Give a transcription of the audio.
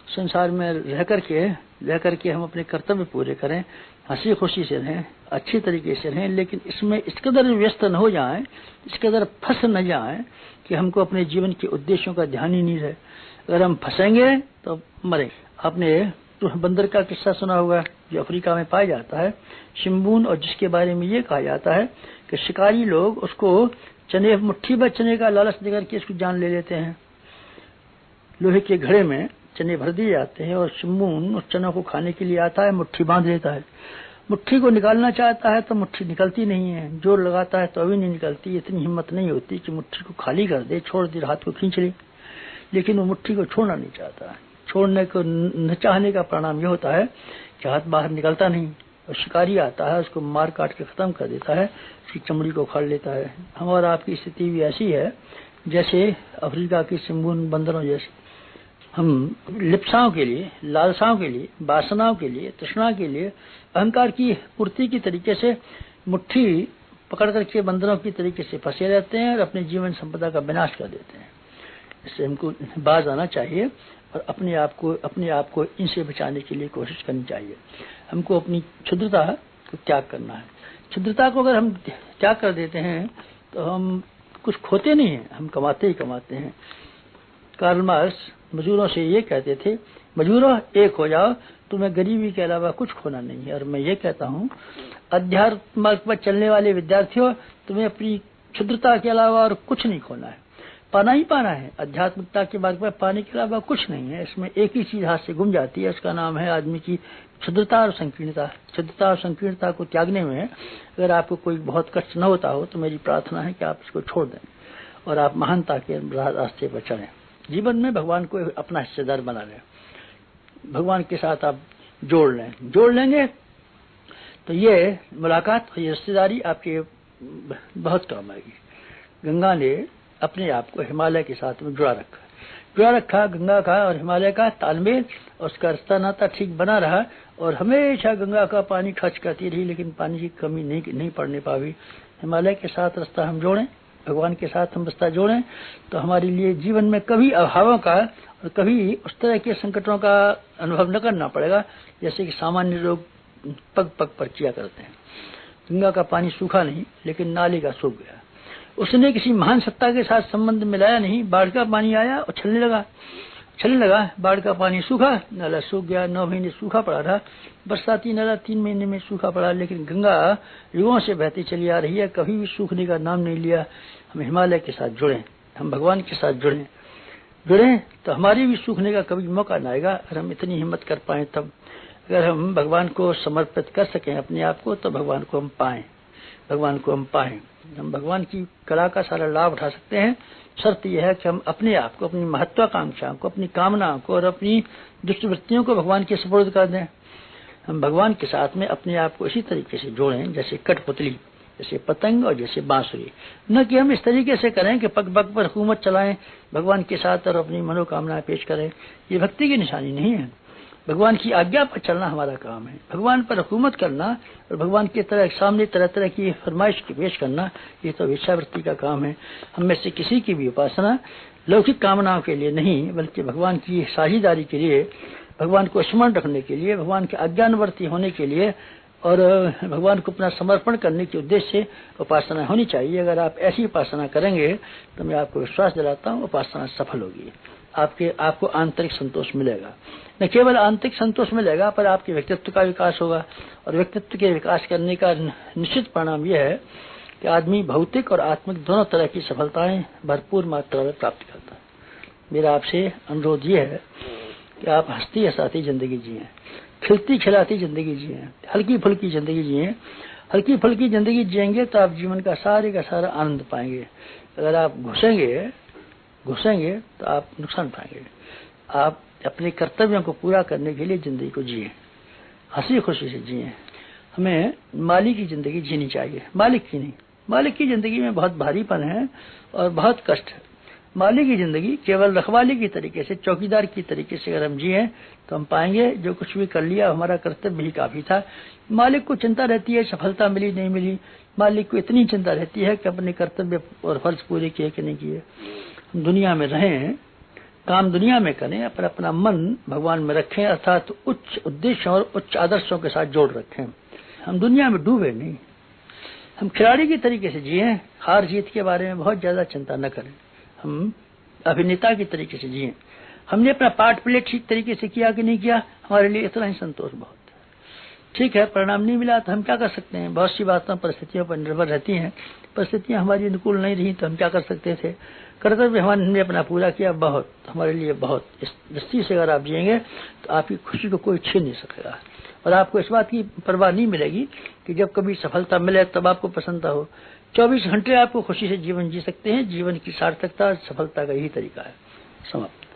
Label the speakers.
Speaker 1: संसार में रह करके हम अपने कर्तव्य पूरे करें, हंसी खुशी से रहें, अच्छी तरीके से रहें, लेकिन इसमें इस कदर व्यस्त न हो जाएं, इस कदर फंस न जाएं कि हमको अपने जीवन के उद्देश्यों का ध्यान ही नहीं रहे। अगर हम फंसेंगे तो मरेंगे। आपने बंदर का किस्सा सुना होगा जो अफ्रीका में पाया जाता है, शिम्बून, और जिसके बारे में ये कहा जाता है कि शिकारी लोग उसको चने, मुट्ठी भर चने का लालच देकर के इसको जान ले लेते हैं। लोहे के घड़े में चने भर दिए जाते हैं और शिम्बून उस चनों को खाने के लिए आता है, मुट्ठी बांध लेता है। मुट्ठी को निकालना चाहता है तो मुट्ठी निकलती नहीं है, जोर लगाता है तो अभी नहीं निकलती। इतनी हिम्मत नहीं होती कि मुट्ठी को खाली कर दे, छोड़ दे, हाथ को खींच ले, लेकिन वो मुट्ठी को छोड़ना नहीं चाहता। छोड़ने को न चाहने का परिणाम यह होता है कि हाथ बाहर निकलता नहीं, और शिकारी आता है, उसको मार काट के खत्म कर देता है, उसकी चमड़ी को उखाड़ लेता है। हमारा आपकी स्थिति भी ऐसी है जैसे अफ्रीका की शिम्बून बंदरों जैसी। हम लिप्साओं के लिए, लालसाओं के लिए, वासनाओं के लिए, तृष्णा के लिए, अहंकार की पूर्ति की तरीके से मुट्ठी पकड़ करके बंदरों की तरीके से फंसे रहते हैं और अपने जीवन संपदा का विनाश कर देते हैं। इससे हमको बाज आना चाहिए और अपने आप को इनसे बचाने के लिए कोशिश करनी चाहिए। हमको अपनी क्षुद्रता को त्याग करना है। क्षुद्रता को अगर हम त्याग कर देते हैं तो हम कुछ खोते नहीं हैं, हम कमाते ही कमाते हैं। कार्ल मार्क्स मजदूरों से ये कहते थे, मजदूरों एक हो जाओ, तुम्हें गरीबी के अलावा कुछ खोना नहीं है। और मैं ये कहता हूँ, अध्यात्म मार्ग पर चलने वाले विद्यार्थियों, तुम्हें अपनी क्षुद्रता के अलावा और कुछ नहीं खोना है, पाना ही पाना है। आध्यात्मिकता के मार्ग पर पाने के अलावा कुछ नहीं है। इसमें एक ही चीज हाथ से गुम जाती है, उसका नाम है आदमी की क्षुद्रता और संकीर्णता। क्षुद्रता और संकीर्णता को त्यागने में अगर आपको कोई बहुत कष्ट न होता हो तो मेरी प्रार्थना है कि आप इसको छोड़ दें और आप महानता के रास्ते पर चलें। जीवन में भगवान को अपना हिस्सेदार बना लें, भगवान के साथ आप जोड़ लेंगे तो ये मुलाकात और ये रिश्तेदारी आपके बहुत काम आएगी। गंगा ने अपने आप को हिमालय के साथ में जुड़ा रखा। गंगा का और हिमालय का तालमेल और उसका रिश्ता नाता ठीक बना रहा और हमेशा गंगा का पानी खर्च करती रही, लेकिन पानी की कमी नहीं पड़ने पाई। हिमालय के साथ रास्ता हम जोड़ें, भगवान के साथ हम रास्ता जोड़ें तो हमारे लिए जीवन में कभी अभावों का और कभी उस तरह के संकटों का अनुभव न करना पड़ेगा जैसे कि सामान्य लोग पग पग पर किया करते हैं। गंगा का पानी सूखा नहीं, लेकिन नाले का सूख गया। उसने किसी महान सत्ता के साथ संबंध मिलाया नहीं। बाढ़ का पानी आया और छलने लगा, बाढ़ का पानी सूखा, नाला सूख गया। 9 महीने सूखा पड़ा रहा, बरसाती नाला 3 महीने में सूखा पड़ा, लेकिन गंगा युगों से बहती चली आ रही है, कभी भी सूखने का नाम नहीं लिया। हम हिमालय के साथ जुड़ें, हम भगवान के साथ जुड़ें तो हमारी भी सूखने का कभी मौका न आएगा। अगर हम इतनी हिम्मत कर पाए तब, अगर हम भगवान को समर्पित कर सकें अपने आप को, तो भगवान को हम पाएं। हम भगवान की कला का सारा लाभ उठा सकते हैं। शर्त यह है कि हम अपने आप को, अपनी महत्वाकांक्षाओं को, अपनी कामनाओं को और अपनी दुष्ट वृत्तियों को भगवान के सुपुर्द कर दें। हम भगवान के साथ में अपने आप को इसी तरीके से जोड़ें जैसे कठपुतली, जैसे पतंग और जैसे बांसुरी। न कि हम इस तरीके से करें कि पग पग पर हुकूमत चलाएं भगवान के साथ और अपनी मनोकामनाएं पेश करें। ये भक्ति की निशानी नहीं है। भगवान की आज्ञा पर चलना हमारा काम है। भगवान पर हुकूमत करना और भगवान के सामने तरह तरह की फरमाइश पेश करना, ये तो वेश्यावृत्ति का काम है। हम में से किसी की भी उपासना लौकिक कामनाओं के लिए नहीं, बल्कि भगवान की साझेदारी के लिए, भगवान को स्मरण रखने के लिए, भगवान के आज्ञानुवर्ती होने के लिए और भगवान को अपना समर्पण करने के उद्देश्य से उपासना होनी चाहिए। अगर आप ऐसी उपासना करेंगे तो मैं आपको विश्वास दिलाता हूँ उपासना सफल होगी। आपको आंतरिक संतोष मिलेगा। न केवल आंतरिक संतोष मिलेगा, पर आपके व्यक्तित्व का विकास होगा। और व्यक्तित्व के विकास करने का निश्चित परिणाम यह है कि आदमी भौतिक और आत्मिक दोनों तरह की सफलताएं भरपूर मात्रा में प्राप्त करता है। मेरा आपसे अनुरोध यह है कि आप हंसती हंसाती जिंदगी जिए, खिलती खिलाती जिंदगी जिए, हल्की फुल्की जिंदगी जिए। हल्की फुल्की जिंदगी जिएंगे तो आप जीवन का सारा आनंद पाएंगे। अगर आप घुसेंगे तो आप नुकसान पाएंगे। आप अपने कर्तव्यों को पूरा करने के लिए जिंदगी को जिए, हंसी खुशी से जिए। हमें मालिक की जिंदगी जीनी चाहिए, मालिक की नहीं। मालिक की जिंदगी में बहुत भारीपन है और बहुत कष्ट है। मालिक की जिंदगी केवल रखवाली की तरीके से, चौकीदार की तरीके से अगर हम जिए तो हम पाएंगे जो कुछ भी कर लिया हमारा कर्तव्य ही काफी था। मालिक को चिंता रहती है सफलता मिली नहीं मिली, मालिक को इतनी चिंता रहती है कि अपने कर्तव्य और फर्ज पूरे किए कि नहीं किए। हम दुनिया में रहें काम दुनिया में करें, पर अपना मन भगवान में रखें, अर्थात उच्च उद्देश्य और उच्च आदर्शों के साथ जोड़ रखें। हम दुनिया में डूबे नहीं, हम खिलाड़ी की तरीके से जिए, हार जीत के बारे में बहुत ज्यादा चिंता न करें, हम अभिनेता की तरीके से जिए। हमने अपना पार्ट प्ले ठीक तरीके से किया कि नहीं किया, हमारे लिए इतना ही संतोष बहुत है। ठीक है, परिणाम नहीं मिला तो हम क्या कर सकते हैं, बहुत सी बातें परिस्थितियों पर निर्भर रहती हैं, परिस्थितियां हमारी अनुकूल नहीं रही तो हम क्या कर सकते थे, कर्तव्य हमने अपना पूरा किया, बहुत हमारे लिए बहुत। इस दृष्टि से अगर आप जिएंगे तो आपकी खुशी को कोई छीन नहीं सकेगा, और आपको इस बात की परवाह नहीं मिलेगी कि जब कभी सफलता मिले तब आपको प्रसन्नता हो। 24 घंटे आपको खुशी से जीवन जी सकते हैं। जीवन की सार्थकता सफलता का यही तरीका है। समाप्त।